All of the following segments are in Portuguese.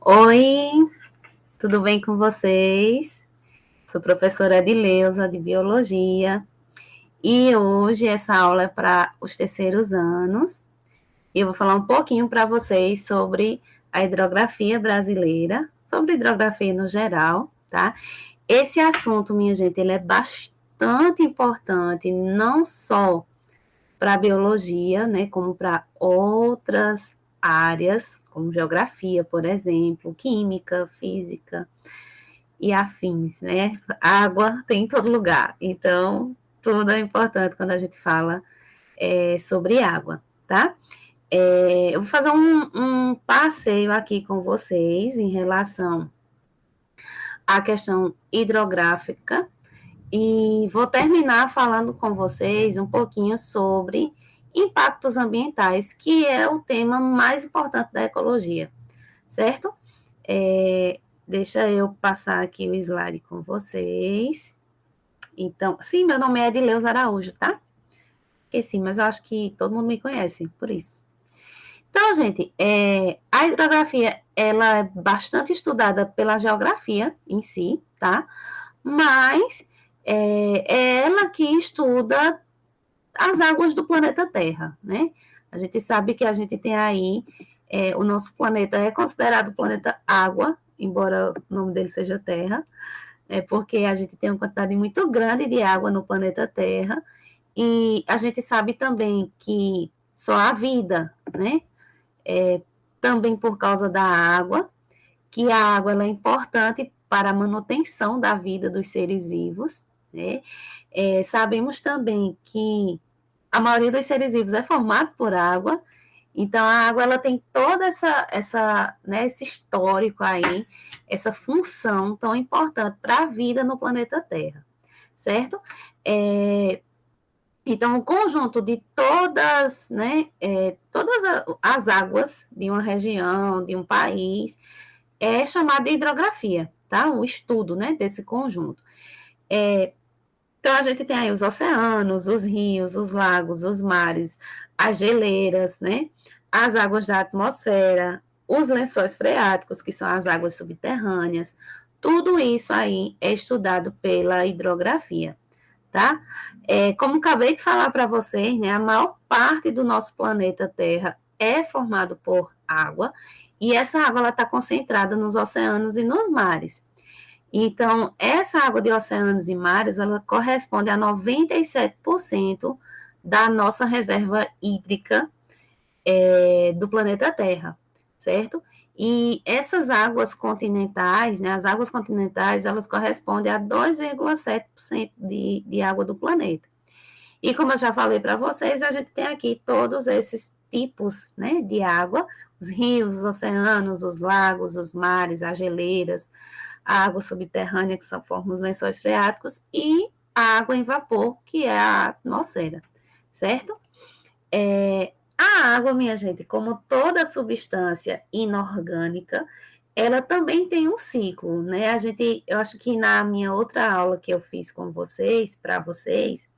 Oi, tudo bem com vocês? Sou professora Edileuza, de Biologia, e hoje essa aula é para os terceiros anos, e eu vou falar um pouquinho para vocês sobre a hidrografia brasileira, sobre hidrografia no geral, tá? Esse assunto, minha gente, ele é bastante importante, não só para a biologia, né, como para outras áreas, como geografia, por exemplo, química, física e afins, né? Água tem em todo lugar, então tudo é importante quando a gente fala sobre água, tá? Eu vou fazer um passeio aqui com vocês em relação à questão hidrográfica e vou terminar falando com vocês um pouquinho sobre impactos ambientais, que é o tema mais importante da ecologia, certo? Deixa eu passar aqui o slide com vocês. Então, sim, meu nome é Edileuza Araújo, tá? Esqueci, mas eu acho que todo mundo me conhece, por isso. Então, gente, a hidrografia, ela é bastante estudada pela geografia em si, tá? Mas é ela que estuda as águas do planeta Terra, né? A gente sabe que a gente tem aí, o nosso planeta é considerado o planeta água, embora o nome dele seja Terra, porque a gente tem uma quantidade muito grande de água no planeta Terra, e a gente sabe também que só há vida, né? Também por causa da água, que a água ela é importante para a manutenção da vida dos seres vivos, né? Sabemos também que a maioria dos seres vivos é formado por água, então a água ela tem toda né, esse histórico aí, essa função tão importante para a vida no planeta Terra, certo? Então, o conjunto de todas, né, todas as águas de uma região, de um país, é chamado de hidrografia, tá? O estudo, né, desse conjunto. Então, a gente tem aí os oceanos, os rios, os lagos, os mares, as geleiras, né? As águas da atmosfera, os lençóis freáticos, que são as águas subterrâneas. Tudo isso aí é estudado pela hidrografia, tá? Como acabei de falar para vocês, né? A maior parte do nosso planeta Terra é formado por água, e essa água está concentrada nos oceanos e nos mares. Então, essa água de oceanos e mares, ela corresponde a 97% da nossa reserva hídrica do planeta Terra, certo? E essas águas continentais, né, as águas continentais, elas correspondem a 2,7% de água do planeta. E como eu já falei para vocês, a gente tem aqui todos esses tipos, né, de água, os rios, os oceanos, os lagos, os mares, as geleiras, a água subterrânea, que são forma os lençóis freáticos, e a água em vapor, que é a atmosfera, certo? A água, minha gente, como toda substância inorgânica, ela também tem um ciclo, né? Eu acho que na minha outra aula que eu fiz com vocês, para vocês,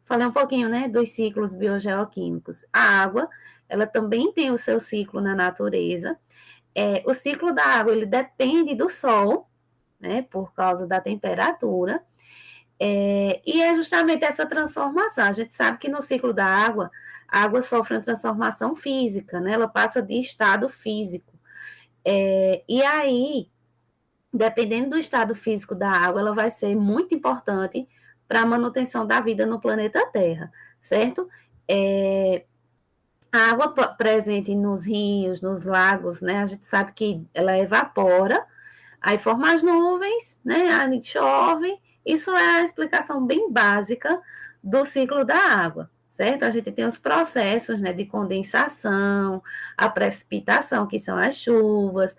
falei um pouquinho, né, dos ciclos biogeoquímicos. A água, ela também tem o seu ciclo na natureza. O ciclo da água, ele depende do sol, né, por causa da temperatura, e é justamente essa transformação. A gente sabe que no ciclo da água, a água sofre uma transformação física, né, ela passa de estado físico. E aí, dependendo do estado físico da água, ela vai ser muito importante para a manutenção da vida no planeta Terra, certo? A água presente nos rios, nos lagos, né, a gente sabe que ela evapora, aí forma as nuvens, né? Aí chove. Isso é a explicação bem básica do ciclo da água, certo? A gente tem os processos, né, de condensação, a precipitação, que são as chuvas,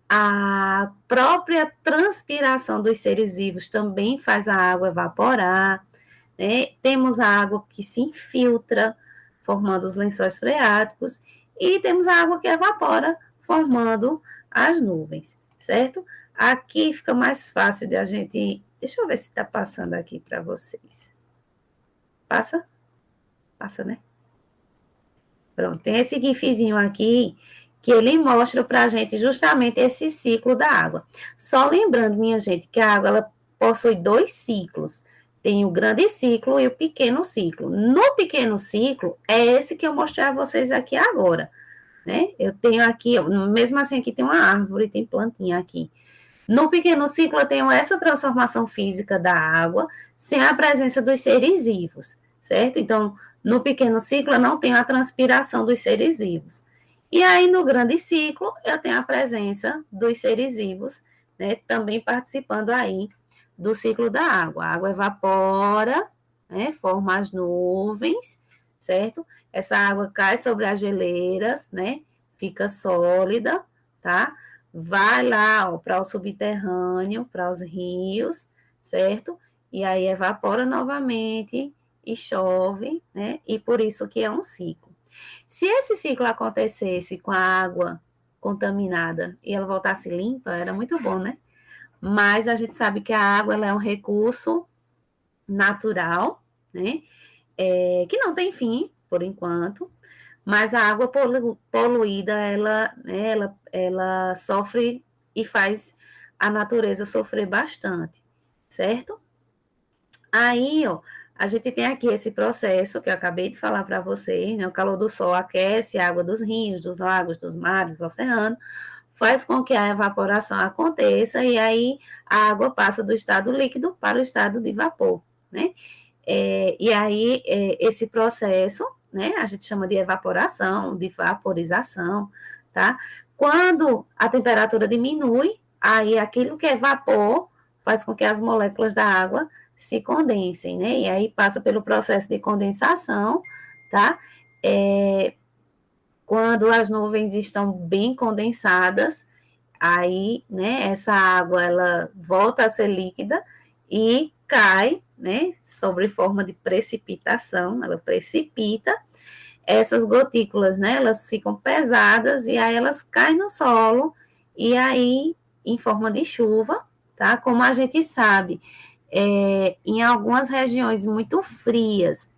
a própria transpiração dos seres vivos também faz a água evaporar, né? Temos a água que se infiltra, formando os lençóis freáticos, e temos a água que evapora, formando as nuvens, certo? Aqui fica mais fácil de a gente. Deixa eu ver se está passando aqui para vocês. Passa? Passa, né? Pronto, tem esse gifzinho aqui que ele mostra para a gente justamente esse ciclo da água. Só lembrando, minha gente, que a água ela possui 2 ciclos. Tem o grande ciclo e o pequeno ciclo. No pequeno ciclo, é esse que eu mostrei a vocês aqui agora, né? Eu tenho aqui, mesmo assim, aqui tem uma árvore, tem plantinha aqui. No pequeno ciclo, eu tenho essa transformação física da água sem a presença dos seres vivos, certo? Então, no pequeno ciclo, eu não tenho a transpiração dos seres vivos. E aí, no grande ciclo, eu tenho a presença dos seres vivos, né, também participando aí do ciclo da água. A água evapora, né, forma as nuvens, certo? Essa água cai sobre as geleiras, né, fica sólida, tá? Vai lá para o subterrâneo, para os rios, certo? E aí evapora novamente e chove, né? E por isso que é um ciclo. Se esse ciclo acontecesse com a água contaminada e ela voltasse limpa, era muito bom, né? Mas a gente sabe que a água ela é um recurso natural, né? Que não tem fim, por enquanto, mas a água poluída, ela sofre e faz a natureza sofrer bastante, certo? Aí, ó, a gente tem aqui esse processo que eu acabei de falar para vocês, né? O calor do sol aquece a água dos rios, dos lagos, dos mares, do oceano, faz com que a evaporação aconteça e aí a água passa do estado líquido para o estado de vapor, né? E aí, esse processo, né, a gente chama de evaporação, de vaporização, tá? Quando a temperatura diminui, aí aquilo que é vapor faz com que as moléculas da água se condensem, né? E aí passa pelo processo de condensação, tá? Quando as nuvens estão bem condensadas, aí, né, essa água, ela volta a ser líquida e cai, né, sobre forma de precipitação, ela precipita, essas gotículas, né, elas ficam pesadas e aí elas caem no solo e aí, em forma de chuva, tá, como a gente sabe, em algumas regiões muito frias,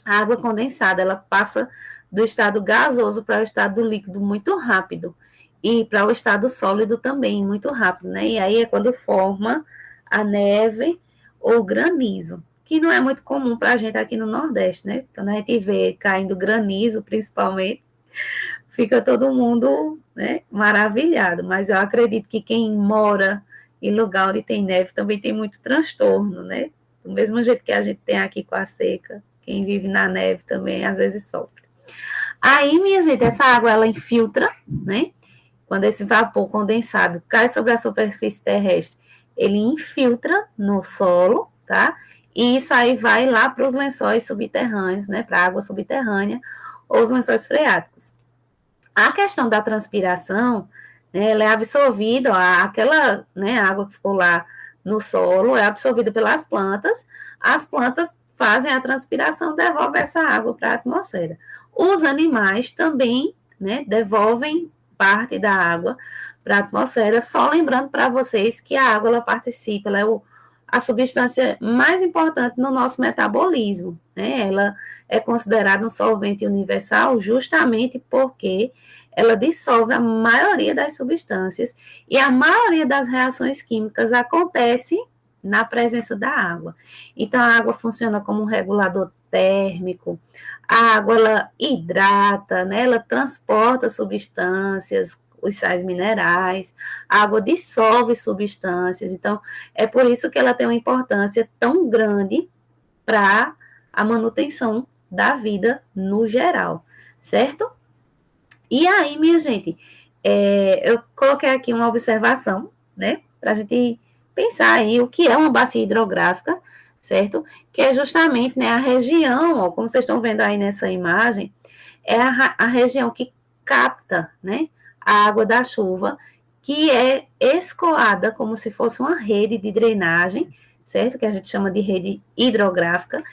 a água condensada, ela passa do estado gasoso para o estado líquido muito rápido e para o estado sólido também muito rápido, né? E aí é quando forma a neve ou granizo, que não é muito comum para a gente aqui no Nordeste, né? Quando a gente vê caindo granizo, principalmente, fica todo mundo, né, maravilhado. Mas eu acredito que quem mora em lugar onde tem neve também tem muito transtorno, né? Do mesmo jeito que a gente tem aqui com a seca, quem vive na neve também às vezes sofre. Aí, minha gente, essa água ela infiltra, né? Quando esse vapor condensado cai sobre a superfície terrestre, ele infiltra no solo, tá? E isso aí vai lá para os lençóis subterrâneos, né? Para a água subterrânea ou os lençóis freáticos. A questão da transpiração, né, ela é absorvida, aquela, né, água que ficou lá no solo é absorvida pelas plantas, as plantas fazem a transpiração, devolvem essa água para a atmosfera. Os animais também, né, devolvem parte da água para a atmosfera, só lembrando para vocês que a água ela participa, ela é a substância mais importante no nosso metabolismo, né? Ela é considerada um solvente universal justamente porque ela dissolve a maioria das substâncias e a maioria das reações químicas acontece na presença da água. Então, a água funciona como um regulador térmico, a água ela hidrata, né? Ela transporta substâncias, os sais minerais, a água dissolve substâncias, então é por isso que ela tem uma importância tão grande para a manutenção da vida no geral, certo? E aí, minha gente, eu coloquei aqui uma observação, né, para a gente pensar aí o que é uma bacia hidrográfica, certo? Que é justamente, né, a região, ó, como vocês estão vendo aí nessa imagem, é a região que capta, né, a água da chuva, que é escoada como se fosse uma rede de drenagem, certo? Que a gente chama de rede hidrográfica,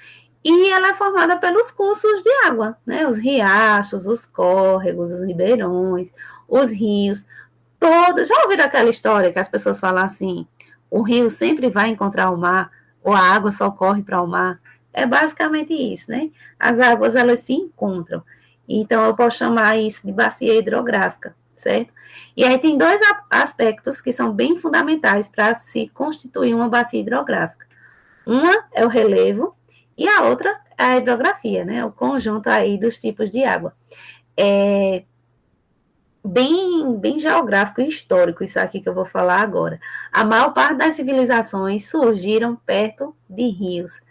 e ela é formada pelos cursos de água, né? Os riachos, os córregos, os ribeirões, os rios, todos. Já ouviram aquela história que as pessoas falam assim: o rio sempre vai encontrar o mar, ou a água só corre para o mar? É basicamente isso, né? As águas, elas se encontram. Então, eu posso chamar isso de bacia hidrográfica, certo? E aí tem dois aspectos que são bem fundamentais para se constituir uma bacia hidrográfica. Uma é o relevo e a outra é a hidrografia, né? O conjunto aí dos tipos de água. É bem geográfico e histórico isso aqui que eu vou falar agora. A maior parte das civilizações surgiram perto de rios,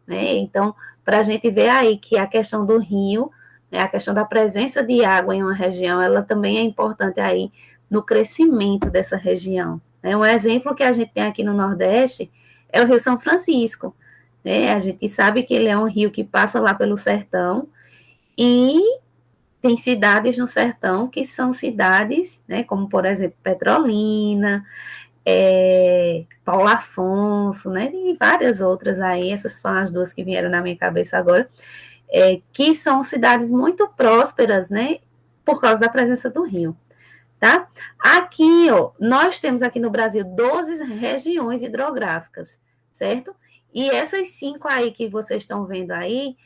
né? Então, para a gente ver aí que a questão do rio, né, a questão da presença de água em uma região, ela também é importante aí no crescimento dessa região. Né? Um exemplo que a gente tem aqui no Nordeste é o Rio São Francisco, né? A gente sabe que ele é um rio que passa lá pelo sertão e tem cidades no sertão que são cidades, né, como por exemplo Petrolina, Paulo Afonso, né, e várias outras aí, essas são as duas que vieram na minha cabeça agora, que são cidades muito prósperas, né, por causa da presença do rio, tá? Aqui, ó, nós temos aqui no Brasil 12 regiões hidrográficas, certo? E essas 5 aí que vocês estão vendo aí,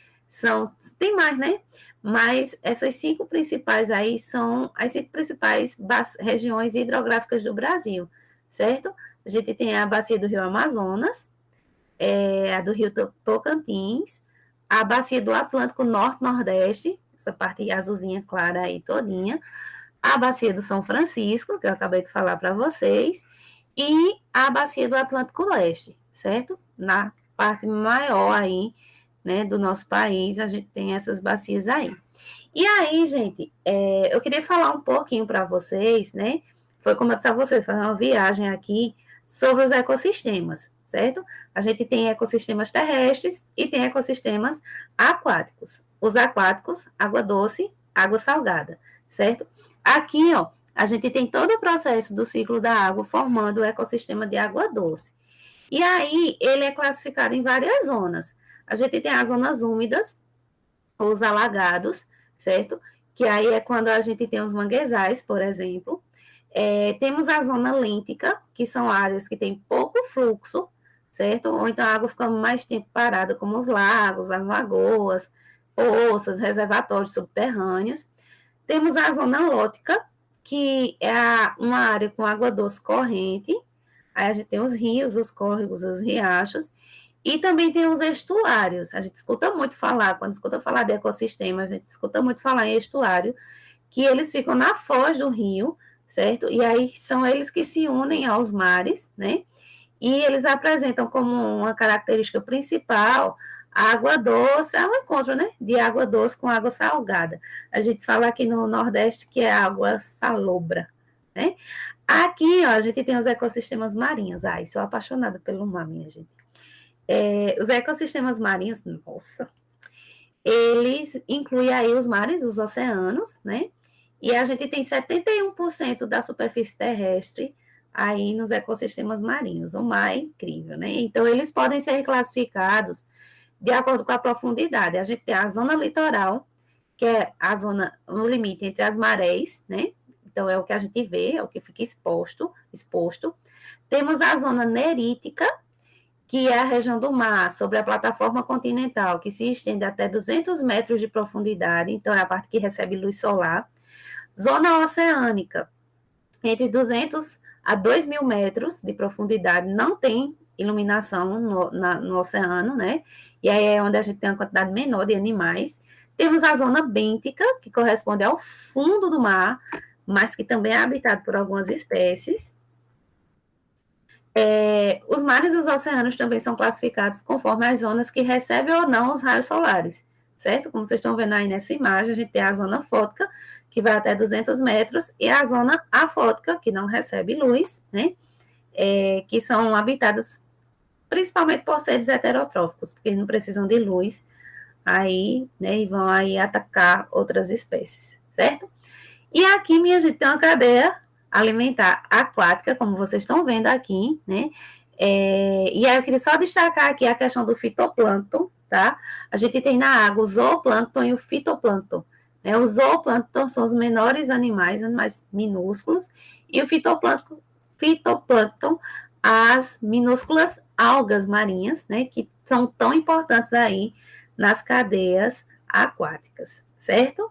tem mais, né? Mas essas 5 principais aí são as 5 principais regiões hidrográficas do Brasil, certo? A gente tem a bacia do Rio Amazonas, a do Rio Tocantins, a bacia do Atlântico Norte-Nordeste, essa parte azulzinha clara aí todinha, a bacia do São Francisco, que eu acabei de falar para vocês, e a bacia do Atlântico Leste, certo? Na parte maior aí, né, do nosso país, a gente tem essas bacias aí. E aí, gente, eu queria falar um pouquinho para vocês, né? Foi como eu disse a vocês, fazer uma viagem aqui sobre os ecossistemas, certo? A gente tem ecossistemas terrestres e tem ecossistemas aquáticos. Os aquáticos, água doce, água salgada, certo? Aqui, ó, a gente tem todo o processo do ciclo da água formando o ecossistema de água doce. E aí, ele é classificado em várias zonas. A gente tem as zonas úmidas, os alagados, certo? Que aí é quando a gente tem os manguezais, por exemplo. Temos a zona lêntica, que são áreas que têm pouco fluxo, certo? Ou então a água fica mais tempo parada, como os lagos, as lagoas, poças, reservatórios subterrâneos. Temos a zona lótica, que é uma área com água doce corrente. Aí a gente tem os rios, os córregos, os riachos. E também tem os estuários. A gente escuta muito falar, quando escuta falar de ecossistema, a gente escuta muito falar em estuário, que eles ficam na foz do rio, certo? E aí são eles que se unem aos mares, né? E eles apresentam como uma característica principal a água doce, é um encontro, né? De água doce com água salgada. A gente fala aqui no Nordeste que é água salobra, né? Aqui, ó, a gente tem os ecossistemas marinhos. Ai, sou apaixonada pelo mar, minha gente. Os ecossistemas marinhos, nossa, eles incluem aí os mares, os oceanos, né? E a gente tem 71% da superfície terrestre aí nos ecossistemas marinhos. O mar é incrível, né? Então, eles podem ser classificados de acordo com a profundidade. A gente tem a zona litoral, que é a zona, o limite entre as marés, né? Então, é o que a gente vê, é o que fica exposto. Temos a zona nerítica, que é a região do mar sobre a plataforma continental, que se estende até 200 metros de profundidade, então é a parte que recebe luz solar. Zona oceânica, entre 200 a 2.000 metros de profundidade, não tem iluminação no oceano, né? E aí é onde a gente tem uma quantidade menor de animais. Temos a zona bêntica, que corresponde ao fundo do mar, mas que também é habitado por algumas espécies. Os mares e os oceanos também são classificados conforme as zonas que recebem ou não os raios solares, certo? Como vocês estão vendo aí nessa imagem, a gente tem a zona fótica, que vai até 200 metros, e a zona afótica, que não recebe luz, né? Que são habitadas principalmente por seres heterotróficos, porque eles não precisam de luz, aí, né, e vão aí atacar outras espécies, certo? E aqui, minha gente, tem uma cadeia alimentar aquática, como vocês estão vendo aqui, né? E aí eu queria só destacar aqui a questão do fitoplâncton, tá? A gente tem na água o zooplâncton e o fitoplâncton. Né? O zooplâncton são os menores animais minúsculos, e o fitoplâncton, as minúsculas algas marinhas, né? Que são tão importantes aí nas cadeias aquáticas, certo?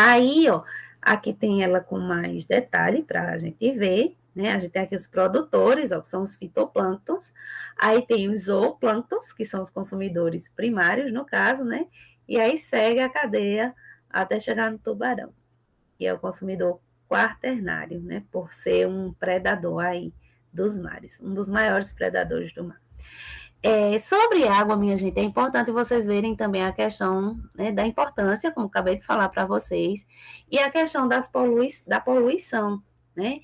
Aí, ó, aqui tem ela com mais detalhe para a gente ver, né? A gente tem aqui os produtores, ó, que são os fitoplânctons. Aí tem os zooplânctons, que são os consumidores primários, no caso, né? E aí segue a cadeia até chegar no tubarão, que é o consumidor quaternário, né? Por ser um predador aí dos mares, um dos maiores predadores do mar. Sobre água, minha gente, é importante vocês verem também a questão, né, da importância, como acabei de falar para vocês, e a questão da poluição, né?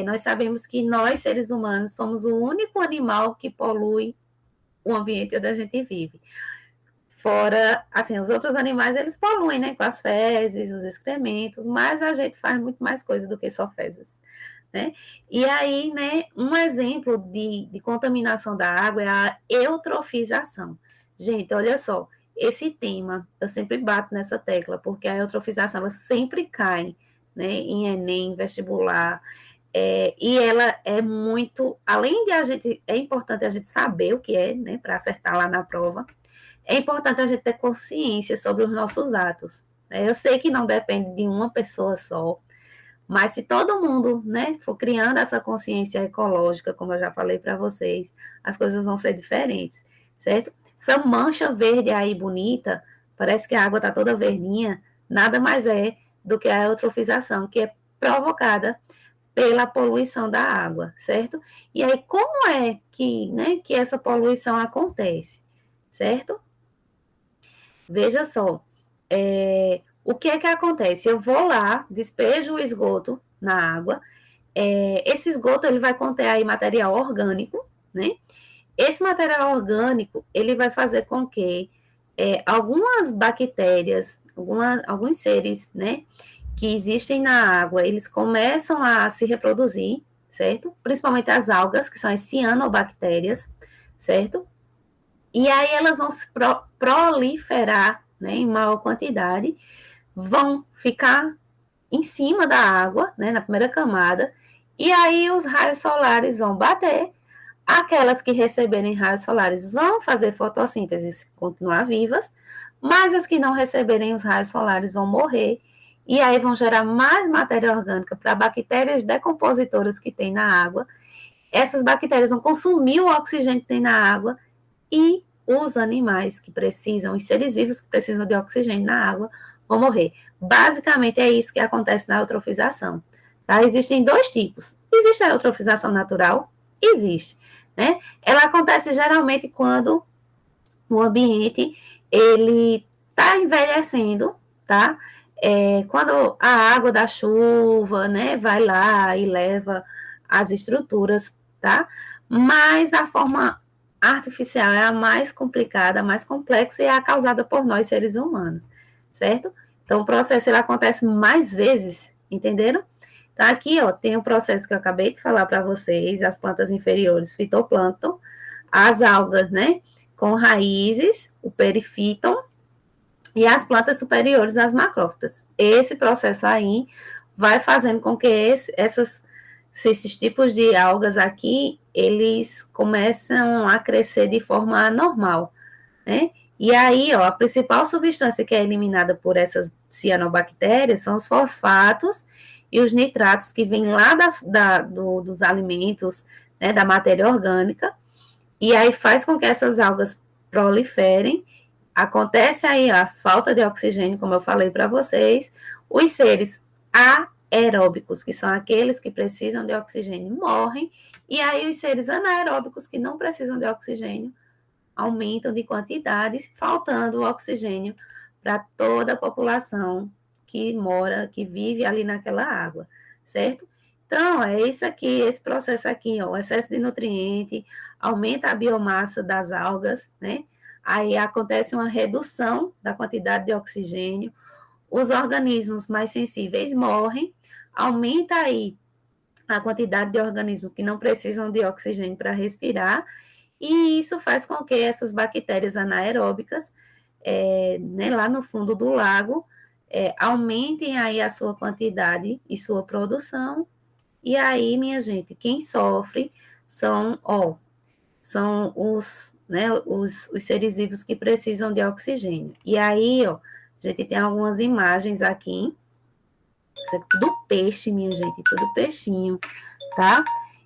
Nós sabemos que nós, seres humanos, somos o único animal que polui o ambiente onde a gente vive. Fora, assim, os outros animais, eles poluem, né, com as fezes, os excrementos, mas a gente faz muito mais coisa do que só fezes, né? E aí, né, um exemplo de contaminação da água é a eutrofização. Gente, olha só, esse tema, eu sempre bato nessa tecla, porque a eutrofização, ela sempre cai, né, em Enem, vestibular, e ela é muito, além de é importante a gente saber o que é, né, para acertar lá na prova, é importante a gente ter consciência sobre os nossos atos. Eu sei que não depende de uma pessoa só, mas se todo mundo, né, for criando essa consciência ecológica, como eu já falei para vocês, as coisas vão ser diferentes, certo? Essa mancha verde aí bonita, parece que a água está toda verdinha, nada mais é do que a eutrofização, que é provocada pela poluição da água, certo? E aí, como é que, né, que essa poluição acontece, certo? Veja só, o que é que acontece? Eu vou lá, despejo o esgoto na água, esse esgoto ele vai conter aí material orgânico, né? Esse material orgânico ele vai fazer com que algumas bactérias, alguns seres, né, que existem na água, eles começam a se reproduzir, certo? Principalmente as algas, que são as cianobactérias, certo? E aí elas vão se proliferar, né, em maior quantidade, vão ficar em cima da água, né, na primeira camada, e aí os raios solares vão bater, aquelas que receberem raios solares vão fazer fotossíntese e continuar vivas, mas as que não receberem os raios solares vão morrer, e aí vão gerar mais matéria orgânica para bactérias decompositoras que tem na água. Essas bactérias vão consumir o oxigênio que tem na água e os animais que precisam, os seres vivos que precisam de oxigênio na água, vão morrer. Basicamente é isso que acontece na eutrofização. Tá? Existem dois tipos. Existe a eutrofização natural? Existe. Né? Ela acontece geralmente quando o ambiente ele está envelhecendo, tá? Quando a água da chuva, né, vai lá e leva as estruturas, tá? Mas a forma artificial é a mais complicada, a mais complexa e é a causada por nós, seres humanos, certo? Então, o processo ele acontece mais vezes, entenderam? Então, aqui, ó, tem o processo que eu acabei de falar para vocês, as plantas inferiores, fitoplâncton, as algas, né, com raízes, o perifíton, e as plantas superiores, as macrófitas. Esse processo aí vai fazendo com que esses tipos de algas aqui, eles começam a crescer de forma anormal, né? E aí, ó, a principal substância que é eliminada por essas cianobactérias são os fosfatos e os nitratos que vêm lá dos alimentos, né, da matéria orgânica, e aí faz com que essas algas proliferem. Acontece aí a falta de oxigênio, como eu falei para vocês. Os seres aeróbicos, que são aqueles que precisam de oxigênio, morrem. E aí os seres anaeróbicos, que não precisam de oxigênio, aumentam de quantidade, faltando o oxigênio para toda a população que mora, que vive ali naquela água, certo? Então, é isso aqui, esse processo aqui, ó, o excesso de nutriente, aumenta a biomassa das algas, né? Aí acontece uma redução da quantidade de oxigênio, os organismos mais sensíveis morrem, aumenta aí a quantidade de organismos que não precisam de oxigênio para respirar, e isso faz com que essas bactérias anaeróbicas, né, lá no fundo do lago, aumentem aí a sua quantidade e sua produção, e aí, minha gente, quem sofre são os, né, os seres vivos que precisam de oxigênio. E aí, ó, a gente tem algumas imagens aqui, Isso é tudo peixe, minha gente, tudo peixinho, tá?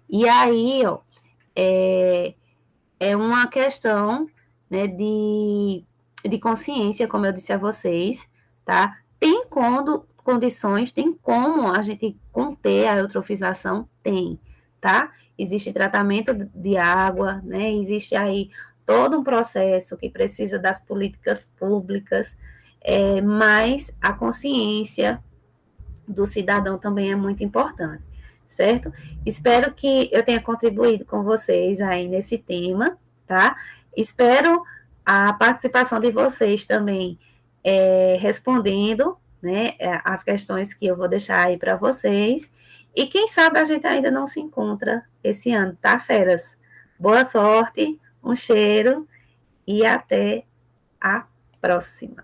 E aí, ó, é uma questão, né, de consciência, como eu disse a vocês, tá? Tem condições, tem como a gente conter a eutrofização? Tem, tá? Existe tratamento de água, né? Existe aí todo um processo que precisa das políticas públicas, mas a consciência do cidadão também é muito importante, certo? Espero que eu tenha contribuído com vocês aí nesse tema, tá? Espero a participação de vocês também respondendo, né, as questões que eu vou deixar aí para vocês. E quem sabe a gente ainda não se encontra esse ano, tá, feras? Boa sorte, um cheiro e até a próxima.